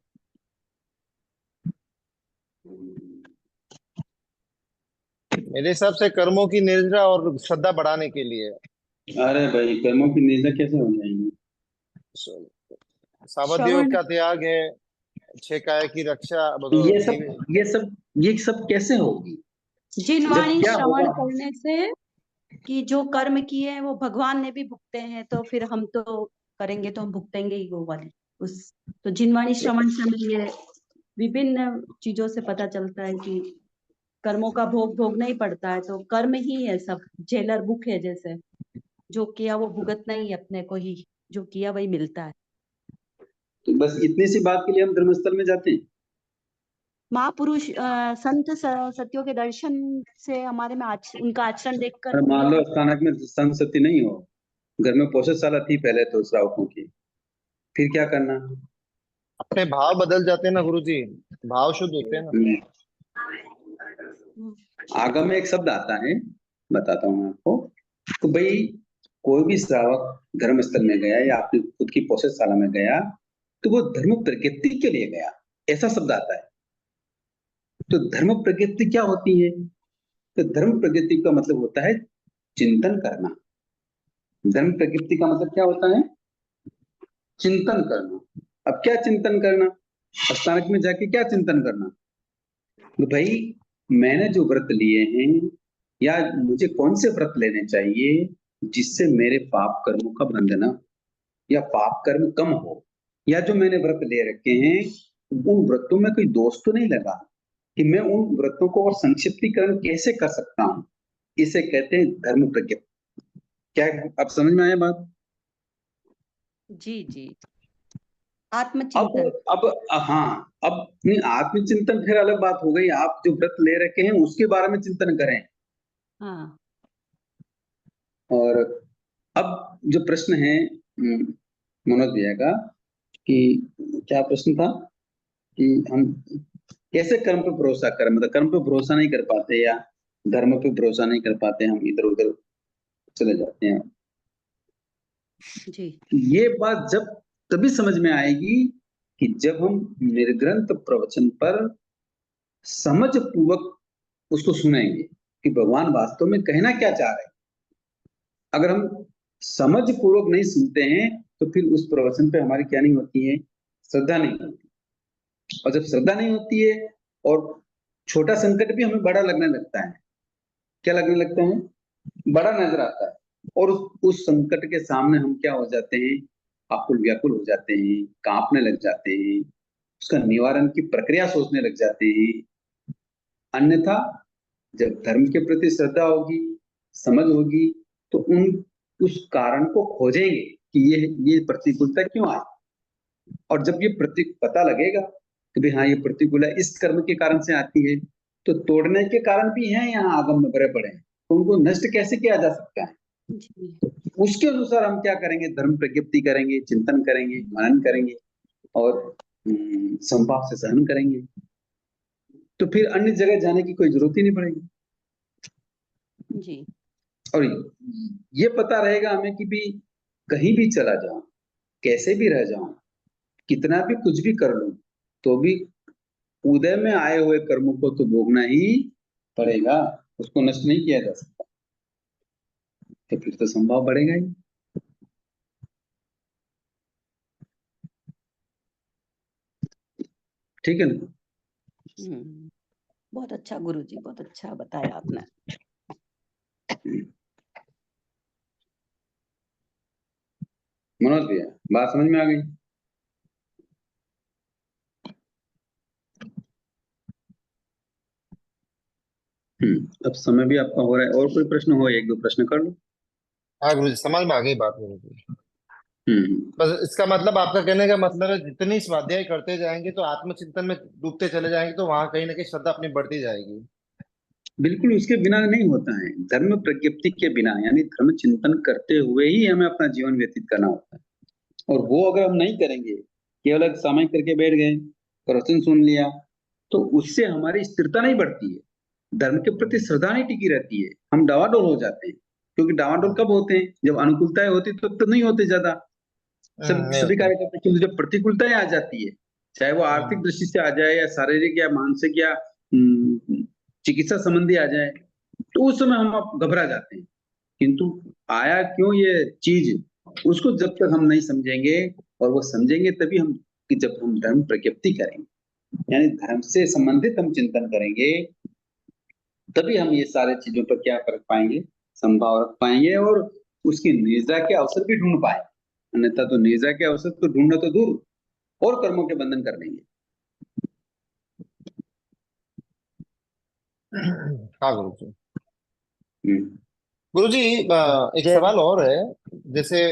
B: मेरे हिसाब से कर्मों की निर्जरा और श्रद्धा बढ़ाने के लिए।
A: अरे भाई, कर्मों की निंदा कैसे हो जाएंगी?
B: सावध योग
C: श्रवण
B: का त्याग है, छह काय की रक्षा,
A: ये सब ये सब ये सब कैसे होगी? जब
C: जिनवाणी
A: क्या
C: श्रवण
A: होगा?
C: करने से कि जो कर्म किए हैं वो भगवान ने भी भुगते हैं, तो फिर हम तो करेंगे तो हम भुगतेंगे ही वो वाली उस। तो जिनवाणी श्रवण से हमें ये विभिन्न चीजों से पता चलता है कि कर्मों का भोग भोगना ही पड़ता है। तो कर्म ही है सब, जेलर बुक है जैसे, जो किया वो भुगतना ही है अपने को ही, जो किया वही मिलता है।
A: तो बस इतनी सी बात के लिए हम धर्मस्थल में जाते हैं?
C: महापुरुष संत सत्यों के दर्शन से हमारे में उनका आचरण देखकर
A: और मान
C: पुण्य।
A: लो स्थानक में संत सती नहीं हो, घर में पोषणशाला थी पहले तो श्रावकों की, फिर क्या करना?
B: अपने भाव बदल जाते हैं ना गुरु जी, भाव शुद्ध होते हैं ना।
A: आगम में एक शब्द आता है, बताता हूँ मैं आपको। तो भाई कोई भी श्रावक धर्मस्थल में गया या अपनी खुद की पोषणशाला में गया, तो वो धर्म प्रकृति के लिए गया, ऐसा शब्द आता है। तो धर्म प्रज्ञप्ति क्या होती है? तो धर्म प्रज्ञप्ति का मतलब होता है चिंतन करना। धर्म प्रज्ञप्ति का मतलब क्या होता है? चिंतन करना। अब क्या चिंतन करना? अष्टांग में जाके क्या चिंतन करना? तो भाई मैंने जो व्रत लिए हैं या मुझे कौन से व्रत लेने चाहिए जिससे मेरे पाप कर्मों का बंधन या पाप कर्म कम हो, या जो मैंने व्रत ले रखे हैं उन व्रतों में कोई दोष तो नहीं लगा कि मैं उन व्रतों को और संक्षिप्तीकरण कैसे कर सकता हूँ। इसे कहते हैं धर्म प्रज्ञा। क्या अब समझ में आया बात?
C: जी जी,
A: अब
C: आत्मचिंतन।
A: अब हाँ, अब नहीं, आत्मचिंतन फिर अलग बात हो गई। आप जो व्रत ले रखे हैं उसके बारे में चिंतन करें।
C: हाँ
A: और अब जो प्रश्न है मनोज भैया का, कि क्या प्रश्न था कि हम कैसे कर्म पे भरोसा करें, मतलब कर्म पे भरोसा नहीं कर पाते या धर्म पे भरोसा नहीं कर पाते, हम इधर उधर चले जाते हैं।
C: जी।
A: ये बात जब तभी समझ में आएगी कि जब हम निर्ग्रंथ प्रवचन पर समझ पूर्वक उसको सुनेंगे कि भगवान वास्तव में कहना क्या चाह रहे हैं। अगर हम समझ पूर्वक नहीं सुनते हैं तो फिर उस प्रवचन पे हमारी क्या नहीं होती है? श्रद्धा नहीं होती। और जब श्रद्धा नहीं होती है और छोटा संकट भी हमें बड़ा लगने लगता है। क्या लगने लगता है? बड़ा नजर आता है। और उस संकट के सामने हम क्या हो जाते हैं? आकुल व्याकुल हो जाते हैं, कांपने लग जाते हैं, उसका निवारण की प्रक्रिया सोचने लग जाते हैं। अन्यथा जब धर्म के प्रति श्रद्धा होगी, समझ होगी, तो उस कारण को खोजेंगे कि ये प्रतिकूलता क्यों आई। और जब ये पता लगेगा कि भाई हाँ ये प्रतिकूलता इस कर्म के कारण से आती है, तो तोड़ने के कारण भी हैं यहाँ आगम में बड़े बड़े, तो उनको नष्ट कैसे किया जा सकता है?
C: जी।
A: उसके अनुसार हम क्या करेंगे? धर्म प्रज्ञप्ति करेंगे, चिंतन करेंगे, मनन करेंगे और समभाव से सहन करेंगे। तो फिर अन्य जगह जाने की कोई जरूरत ही नहीं पड़ेगी।
C: जी।
A: और ये पता रहेगा हमें कि भी कहीं भी चला जाऊं, कैसे भी रह जाऊं, कितना भी कुछ भी कर लूं, तो भी उदय में आए हुए कर्मों को तो भोगना ही पड़ेगा। उसको नष्ट नहीं किया जा सकता। तो फिर तो संभाव बढ़ेगा ही। ठीक है ना?
C: बहुत अच्छा गुरुजी, बहुत अच्छा बताया आपने।
A: मनोज भैया बात समझ में आ गई? अब समय भी आपका हो रहा है, और कोई प्रश्न हो, एक दो प्रश्न कर लो।
B: हाँ गुरु जी, समझ में आ गई बात गुरु जी।
A: हम्म।
B: बस इसका मतलब, आपका कहने का मतलब है जितनी स्वाध्याय करते जाएंगे तो आत्मचिंतन में डूबते चले जाएंगे तो वहां कहीं ना कहीं श्रद्धा अपनी बढ़ती जाएगी।
A: बिल्कुल उसके बिना नहीं होता है। धर्म प्रज्ञप्ति के बिना, यानी धर्म चिंतन करते हुए ही हमें अपना जीवन व्यतीत करना होता है। और वो अगर हम नहीं करेंगे, केवल एक समय करके बैठ गए, प्रवचन सुन लिया, तो उससे हमारी स्थिरता नहीं बढ़ती है, धर्म के प्रति श्रद्धा नहीं टिकी रहती है, हम डावाडोल हो जाते हैं। क्योंकि डावाडोल कब होते हैं? जब अनुकूलताएं होती तो नहीं होते ज्यादा, सब
B: नहीं
A: सभी
B: होते।
A: कार्य करते हैं। किंतु जब प्रतिकूलताएं आ जाती है, चाहे वो आर्थिक
B: हम्म,
A: दृष्टि से आ जाए या शारीरिक या मानसिक या चिकित्सा संबंधी आ जाए, तो उस समय हम आप घबरा जाते हैं। किंतु आया क्यों ये चीज, उसको जब तक हम नहीं समझेंगे, और वो समझेंगे तभी हम, कि जब हम धर्म प्रज्ञप्ति करेंगे, यानी धर्म से संबंधित हम चिंतन करेंगे, तभी हम ये सारे चीजों पर क्या कर पाएंगे? संभाव रख पाएंगे और उसकी निजा के अवसर भी ढूंढ पाएंगे। अन्यथा तो निजा के अवसर तो ढूंढना तो दूर, और कर्मों के बंधन कर लेंगे।
B: हाँ गुरु जी।
A: हम्म।
B: गुरु जी, एक
C: जय।
B: सवाल और है। जैसे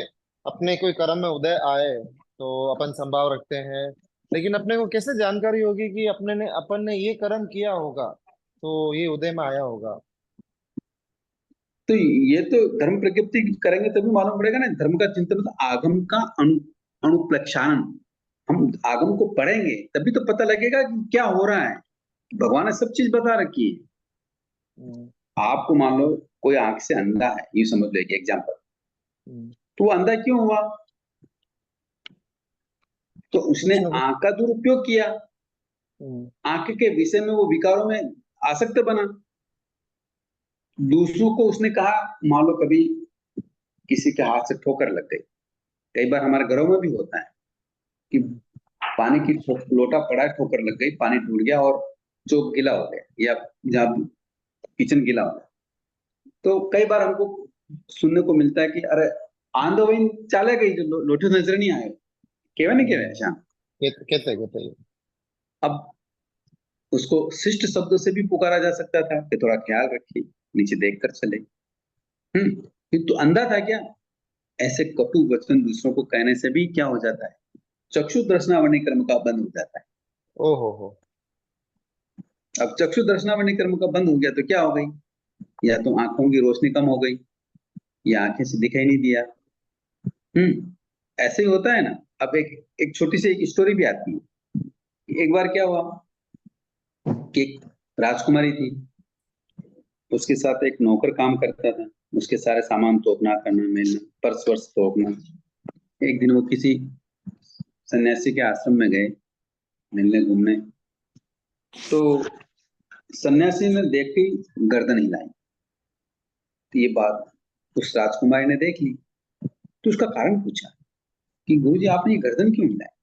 B: अपने कोई कर्म में उदय आए तो अपन संभाव रखते हैं, लेकिन अपने को कैसे जानकारी होगी कि अपन ने ये कर्म किया होगा तो ये उदय में आया होगा?
A: तो ये तो धर्म प्रज्ञप्ति करेंगे तभी मालूम पड़ेगा ना। धर्म का चिंतन मतलब आगम का अनुप्लक्षान। हम आगम को पढ़ेंगे तभी तो पता लगेगा कि क्या हो रहा है। भगवान ने सब चीज बता रखी है।
B: हम्म,
A: आपको मान लो कोई आंख से अंधा है, ये समझ लो, एग्जाम्पल।
B: हम्म,
A: तो वो अंधा क्यों हुआ? तो उसने
B: कुछ ना कुछ।
A: आंख का दुरुपयोग किया। आंख के विषय में वो विकारों में आसक्त बना। दूसरों को उसने कहा, मान लो कभी किसी के हाथ से ठोकर लग गई, कई बार हमारे घरों में भी होता है कि पानी की लोटा पड़ा है, ठोकर लग गई, पानी टूट गया और चौक गीला हो गया या जहाँ किचन गीला हो गया, तो कई बार हमको सुनने को मिलता है कि अरे आंधो वही चाले गई, लोटे नजर नहीं आए, केवे नहीं केवे श्याम।
B: कहते
A: अब उसको शिष्ट शब्दों से भी पुकारा जा सकता था कि थोड़ा ख्याल रखिए, नीचे देख कर चले। फिर तो अंधा था क्या? ऐसे कटु वचन दूसरों को कहने से भी क्या हो जाता है, चक्षु दर्शनावनी कर्म का बंद हो जाता है।
B: हो।
A: अब चक्षु दर्शनावनी कर्म का बंद हो गया तो क्या हो गई, या तो आंखों की रोशनी कम हो गई या आंखें से दिखाई नहीं दिया। ऐसे ही होता है ना। अब एक छोटी सी एक स्टोरी भी आती है। एक बार क्या हुआ कि एक राजकुमारी थी, उसके साथ एक नौकर काम करता था, उसके सारे सामान तोपना करना, मिलना, पर्स वर्स तोपना। एक दिन वो किसी सन्यासी के आश्रम में गए मिलने घूमने, तो सन्यासी ने देखी गर्दन हिलाई। तो ये बात उस राजकुमारी ने देख ली, तो उसका कारण पूछा कि गुरुजी आपने ये गर्दन क्यों हिलाई?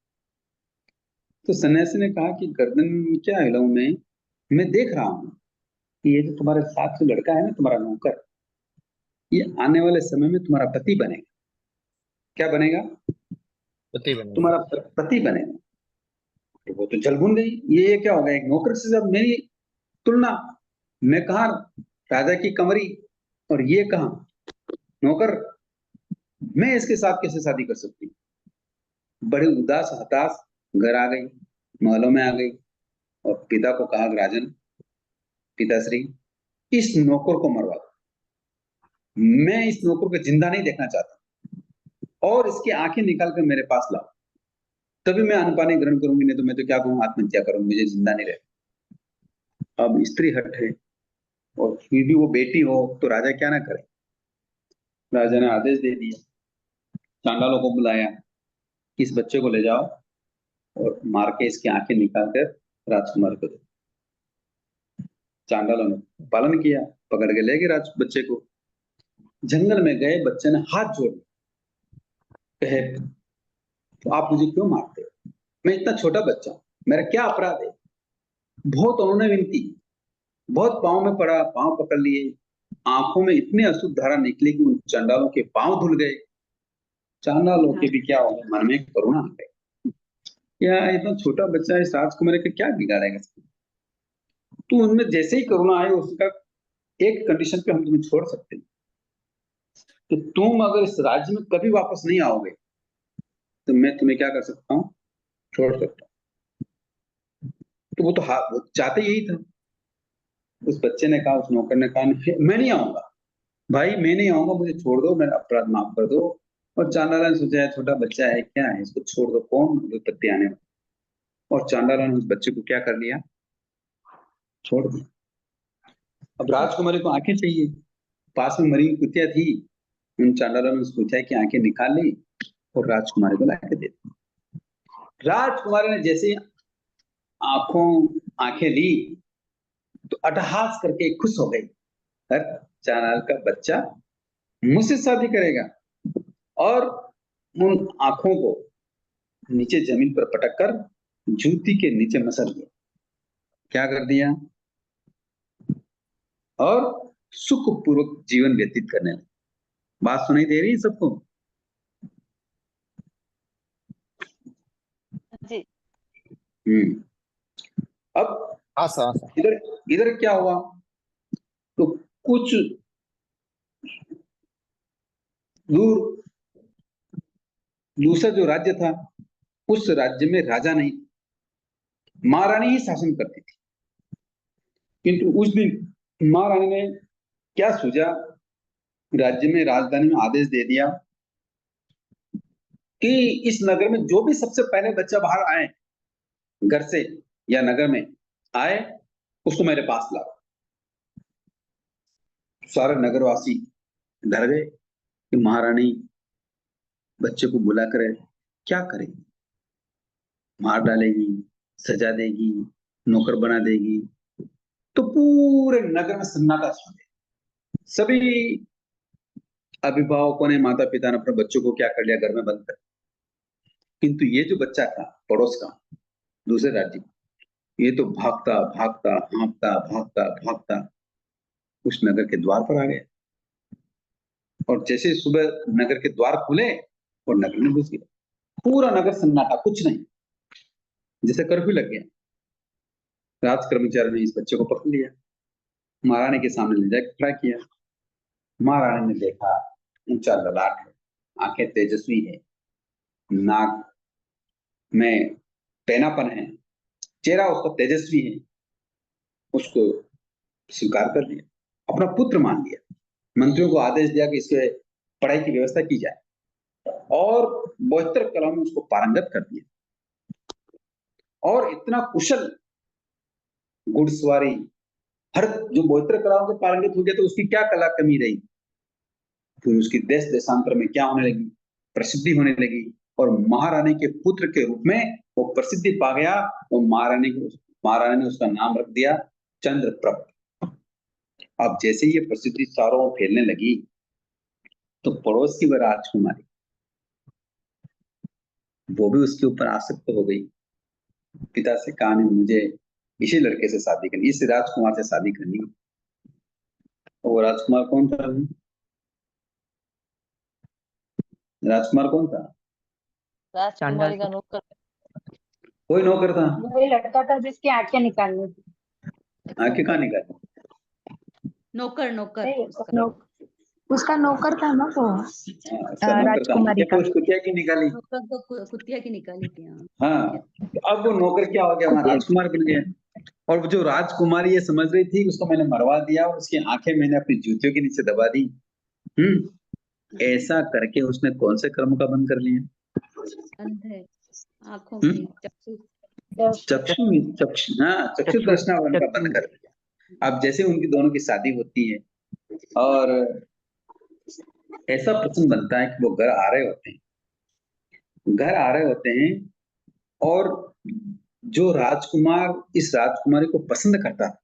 A: तो सन्यासी ने कहा कि गर्दन क्या हिलाऊं मैं देख रहा हूं कि ये जो तुम्हारे साथ जो लड़का है ना, तुम्हारा नौकर, ये आने वाले समय में तुम्हारा पति बनेगा। क्या बनेगा?
B: पति बनेगा।
A: तुम्हारा पति बनेगा। तो वो तो जल भून गई, ये क्या हो गया, एक नौकर से जब मेरी तुलना, मैं कहा राजा की कंवरी और ये कहा नौकर, मैं इसके साथ कैसे शादी कर सकती हूँ? बड़े उदास हताश घर आ गई, महलों में आ गई और पिता को कहा, राजन पिताश्री, इस नौकर को मरवा दो, मैं इस नौकर को जिंदा नहीं देखना चाहता, और इसकी आंखें निकाल कर मेरे पास लाओ, तभी मैं अन्न ग्रहण करूंगी, नहीं तो मैं तो क्या करूँ, आत्महत्या करूंगी, मुझे जिंदा नहीं रहे। अब स्त्री हट है और फिर भी वो बेटी हो तो राजा क्या ना करे। राजा ने आदेश दे दिया, चांडालों को बुलाया, इस बच्चे को ले जाओ और मार के इसकी आंखें निकाल कर राजकुमार को दो। चांडालों ने पालन किया, पकड़ के ले गए बच्चे को। जंगल में गए, बच्चे ने हाथ जोड़ कहे, तो आप मुझे क्यों मारते हो? मैं इतना छोटा बच्चा हूं, मेरा क्या अपराध है? बहुत उन्होंने विनती, बहुत पांव में पड़ा, पांव पकड़ लिए, आंखों में इतने अशुद्ध धारा निकली कि उन चांडालों के पांव धुल गए। चांडालों के भी क्या हो गया, मन में करुणा आ गई, क्या इतना छोटा बच्चा इस राजकुमारी का क्या बिगाड़ेगा? तो उनमें जैसे ही करुणा आए, उसका एक कंडीशन पे हम तुम्हें छोड़ सकते हैं कि तुम अगर इस राज्य में कभी वापस नहीं आओगे तो मैं तुम्हें क्या कर सकता हूँ, छोड़ सकता हूँ। तो वो चाहते यही था। उस बच्चे ने कहा, उस नौकर ने कहा, मैं नहीं आऊंगा भाई, मैं नहीं आऊंगा, मुझे छोड़ दो, मेरा अपराध माफ कर दो। और चांडाला ने सोचा है छोटा बच्चा है, क्या है, इसको छोड़ दो, कौन विपत्ति आने वाली। और चांडाला ने उस बच्चे को क्या कर लिया, छोड़ दिया। अब राजकुमारी को आंखें चाहिए, पास में मरी हुई कुतिया थी, उन चांडालों ने उस कुतिया की आंखें निकाल ली और राजकुमारी को लाके दे दी। राजकुमारी ने जैसे आंखें ली तो अट्टहास करके खुश हो गई, हर चांडाल का बच्चा मुझसे शादी करेगा। और उन आंखों को नीचे जमीन पर पटक कर जूती के नीचे मसल दिया। क्या कर दिया? और सुखपूर्वक जीवन व्यतीत करने लगे। बात सुनाई दे रही है सबको?
D: जी।
A: अब
B: आशा आशा।
A: इधर इधर क्या हुआ, तो कुछ दूर दूसरा जो राज्य था, उस राज्य में राजा नहीं, महारानी ही शासन करती थी। किंतु उस दिन महारानी ने क्या सूझा, राज्य में राजधानी में आदेश दे दिया कि इस नगर में जो भी सबसे पहले बच्चा बाहर आए घर से या नगर में आए, उसको मेरे पास लाओ। सारे नगरवासी डर गए कि महारानी बच्चे को बुला कर क्या करेगी, मार डालेगी, सजा देगी, नौकर बना देगी, तो पूरे नगर में सन्नाटा छा गया। सभी अभिभावकों ने, माता पिता ने अपने बच्चों को क्या कर लिया, घर में बंद कर। किंतु ये जो बच्चा था पड़ोस का, दूसरे राज्य का, ये तो भागता भागता हाँफता भागता भागता उस नगर के द्वार पर आ गया, और जैसे ही सुबह नगर के द्वार खुले और नगर में घुस गया। पूरा नगर सन्नाटा, कुछ नहीं, जैसे कर्फ्यू लग गया। राज कर्मचारी ने इस बच्चे को पकड़ लिया, महारानी के सामने ले जाकर खड़ा किया। महारानी ने देखा, ऊंचा ललाट है, आंखें तेजस्वी है, नाक में पैनापन है, चेहरा उसका तेजस्वी है। उसको स्वीकार कर लिया, अपना पुत्र मान लिया। मंत्रियों को आदेश दिया कि इसके पढ़ाई की व्यवस्था की जाए, और 72 कला में उसको पारंगत कर दिया। और इतना कुशल घुड़सवारी, हर जो 72 कलाओं के पारंगत हो गया, तो उसकी क्या कला कमी रही। फिर उसकी देश देशांतर में क्या होने लगी, प्रसिद्धि होने लगी, और महारानी के पुत्र के रूप में वो प्रसिद्धि पा गया। और महारानी ने उसका नाम रख दिया चंद्रप्रभ। अब जैसे ये प्रसिद्धि चारों ओर फैलने लगी, तो पड़ोस की वह राजकुमारी, वो भी उसके ऊपर आसक्त हो गई। पिता से कहा, नहीं, मुझे इसी लड़के से शादी करनी, इस राजकुमार से शादी करनी। वो राजकुमार कौन था? राजकुमार कौन था?
D: राजकुमारी का नौकर,
A: कोई नौकर था?
D: वही लड़का था जिसकी आंखें निकालनी थी।
A: आंखें कहाँ निकाली?
C: नौकर नौकर
D: नहीं,
C: उसका।
D: उसका नौकर था ना वो,
A: उसका नौकर था।
D: राजकुमारी
A: आंखें
D: का।
A: तो उसको क्या की निकाली?
C: नौकर तो कुतिया की निकाली थी। हाँ,
A: हाँ, तो अब वो नौकर क्या हो गया, वहां राजकुमार बन गया। और जो राजकुमारी ये समझ रही थी उसको मैंने मरवा दिया, और उसकी आंखें मैंने अपनी जूतियों के नीचे दबा दी। ऐसा करके उसने कौन से कर्म का बंद कर लिया?
C: अंधे, आंखों
A: हम्म?
C: की चक्षु
A: चक्षु दर्शनावरण का बंद कर दिया। अब जैसे उनकी दोनों की शादी होती है, और ऐसा प्रसंग बनता है कि वो घर आ रहे होते हैं, और जो राजकुमार इस राजकुमारी को पसंद करता था,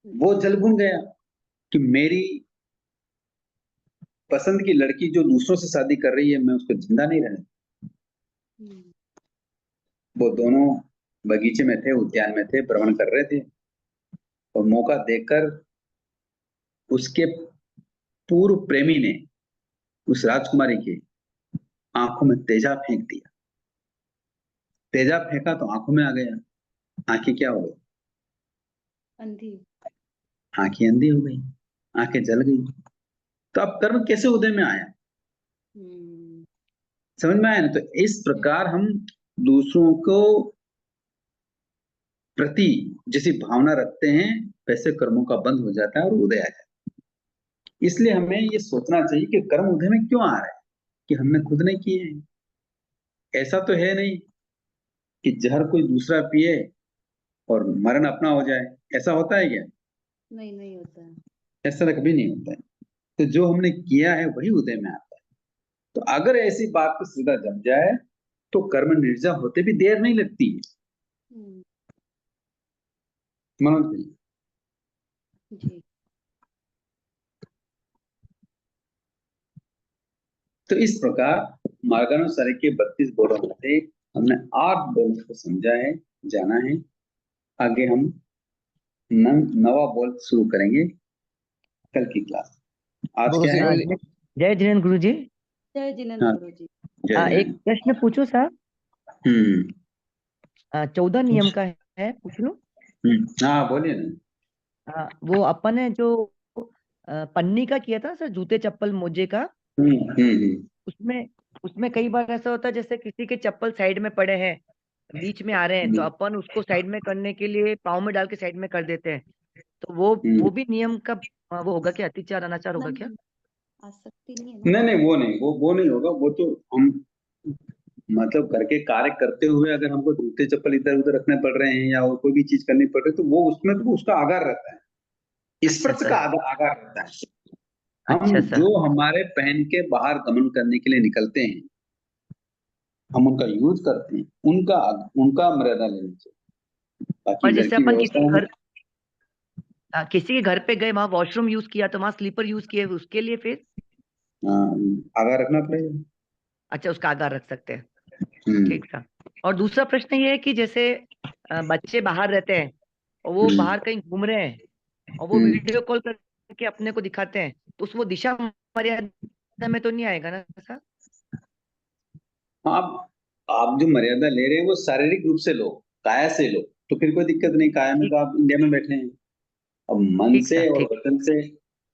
A: वो जल भून गया कि मेरी पसंद की लड़की जो दूसरों से शादी कर रही है, मैं उसको जिंदा नहीं रहने। वो दोनों बगीचे में थे, उद्यान में थे, भ्रमण कर रहे थे, और मौका देखकर उसके पूर्व प्रेमी ने उस राजकुमारी की आंखों में तेजाब फेंक दिया। तेजाब फेंका तो आंखों में आ गया। आंखें क्या हो गई?
C: अंधी।
A: आंखें अंधी हो गई, आंखें जल गई। तो अब कर्म कैसे उदय में आया? समझ में आया ना? तो इस प्रकार हम दूसरों को प्रति जैसी भावना रखते हैं, वैसे कर्मों का बंद हो जाता है और उदय आ जाता है। इसलिए हमें ये सोचना चाहिए कि कर्म उदय में क्यों आ रहा है, कि हमने खुद नहीं किए हैं। ऐसा तो है नहीं कि जहर कोई दूसरा पिए और मरण अपना हो जाए। ऐसा होता है क्या?
C: नहीं होता है।
A: ऐसा कभी नहीं होता है। तो जो हमने किया है वही उदय में आता है। तो अगर ऐसी बात को सीधा जम जाए, तो कर्म निर्जा होते भी देर नहीं लगती है। मनोज भाई
C: जी।
A: तो इस प्रकार मार्गानुसार के 32 बोर्डों में से हमने 8 बोर्ड को समझा है, जाना है। आगे हम नवा बोर्ड शुरू करेंगे कल की क्लास। आज
B: गुरु
A: क्या
B: जी
A: है?
B: बोलिए।
E: जय जिनेन्द्र गुरु जी।
C: जय जिनेन्द्र
A: हाँ,
C: गुरु जी।
A: जय
E: एक
A: जय।
E: प्रश्न पूछो सर। 14 नियम का है, पूछ लो।
A: हाँ बोलिए ना।
E: वो अपन ने जो पन्नी का किया था सर, जूते चप्पल मोजे का, उसमें उसमें कई बार ऐसा होता है जैसे किसी के चप्पल साइड में पड़े हैं, बीच में आ रहे हैं, तो अपन उसको साइड में करने के लिए पाँव में डाल के साइड में कर देते हैं। तो वो भी नियम का वो होगा क्या? अतिचार अनाचार होगा क्या?
C: आसक्ति नहीं है ना?
A: नहीं, वो नहीं होगा। वो तो हम मतलब घर के कार्य करते हुए अगर हमको जूते चप्पल इधर उधर रखने पड़ रहे हैं, या और कोई भी चीज करनी पड़ रही है, तो वो उसमें तो उसका आगार रहता है, स्पर्श का आगार रहता है। हम जो हमारे पहन के बाहर गमन करने के लिए निकलते हैं, हम उनका यूज करते हैं, उनका मर्यादा लेनी चाहिए। बाकी
E: और
A: घर
E: जैसे
A: की
E: अपन
A: व्यवस्था
E: किसी के घर पे गए, वहां वॉशरूम यूज किया तो वहां स्लीपर यूज किए, उसके लिए फिर
A: आगा रखना पड़ेगा।
E: अच्छा उसका आगार रख सकते हैं।
A: हम्म
E: ठीक था। और दूसरा प्रश्न ये है कि जैसे बच्चे बाहर रहते हैं और वो
A: हम्म
E: बाहर कहीं घूम रहे हैं और वो
A: हम्म।
E: वीडियो कॉल करके अपने को दिखाते हैं, तो उस वो दिशा मर्यादा में तो नहीं आएगा ना सर?
A: आप जो मर्यादा ले रहे हैं वो शारीरिक रूप से लो, काया से लो, तो फिर कोई दिक्कत नहीं। काया में
E: ठीक
A: तो आप इंडिया में बैठे हैं। अब मन
E: ठीक
A: से
E: सर,
A: और
E: ठीक
A: वतन से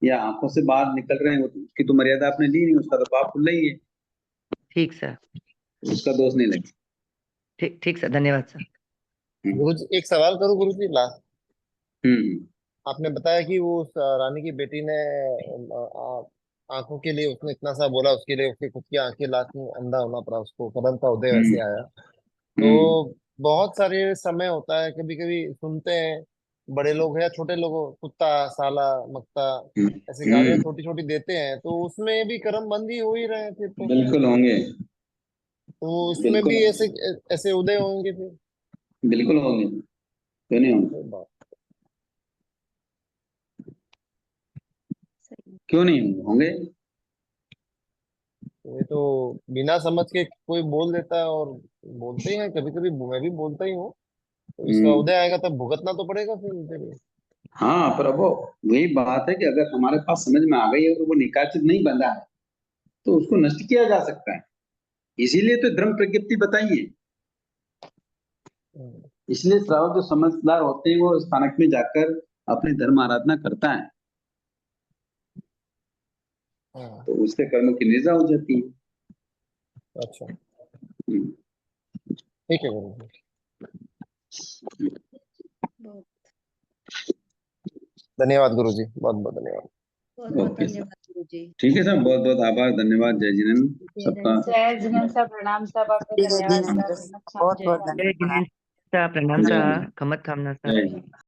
A: या आंखों से बाहर निकल रहे हैं, उसकी तो मर्यादा आपने ली नहीं, उसका तो पाप खुला ही है,
E: ठीक सर,
A: उसका दोष नहीं लगेगा।
E: ठीक ठीक सर, धन्यवाद सर।
B: गुरुजी एक सवाल करूँ गुरुजी लास्ट।
A: हम्म
B: आपने बताया कि वो उस रानी की बेटी ने आंखों के लिए उसने इतना सा बोला, उसके लिए उसकी खुद की आंखें लास्ट में अंधा होना पड़ा उसको, कदम का उदय
A: हम्म
B: वैसे आया। तो
A: हम्म
B: बहुत सारे समय होता है, कभी कभी सुनते हैं बड़े लोग हैं या छोटे लोग हो, कुत्ता साला मक्ता ऐसी गालियां
A: हम्म,
B: छोटी छोटी देते हैं, तो उसमें भी कर्म बंद ही हो ही रहे थे तो
A: बिल्कुल होंगे,
B: तो इसमें
A: बिल्कुल
B: भी ऐसे ऐसे उदय होंगे फिर।
A: बिल्कुल होंगे, क्यों नहीं होंगे,
B: अरे बाप,
C: सही।
A: क्यों नहीं होंगे, होंगे।
B: ये तो बिना समझ के कोई बोल देता है, और बोलते ही हैं, कभी कभी मैं भी बोलता ही हूँ। तो इसका
A: हम्म
B: उदय आएगा तब भुगतना तो पड़ेगा फिर उनके लिए।
A: हाँ, पर अब वही बात है कि अगर हमारे पास समझ में आ गई है और वो निकाचित नहीं बंधा है, तो उसको नष्ट किया जा सकता है। इसीलिए तो धर्म प्रज्ञप्ति बताई है।
B: हम्म,
A: इसलिए श्रावक जो समझदार होते हैं वो स्थानक में जाकर अपनी धर्म आराधना करता है,
B: हाँ,
A: तो उसके कर्मों की निजा हो जाती है।
B: अच्छा
A: हम्म,
B: ठीक है गुरु जी।
C: बहुत
B: धन्यवाद गुरु जी, बहुत बहुत धन्यवाद।
C: बहुत बहुत
A: ओके सर,
C: धन्यवाद गुरु जी।
A: ठीक है सर, बहुत बहुत आभार, धन्यवाद, जय जिनेन्द्र
C: जय
A: सबका।
C: जय सर।
D: जय जिनेन्द्र सर, प्रणाम सर, आपको
F: ठीक है जी,
D: धन्यवाद सर,
F: बहुत बहुत
C: जय
E: जय
F: धन्यवाद।
E: जिनेन्द्र सर, प्रणाम
A: जय
E: सर, खमत खामना सर।
A: जय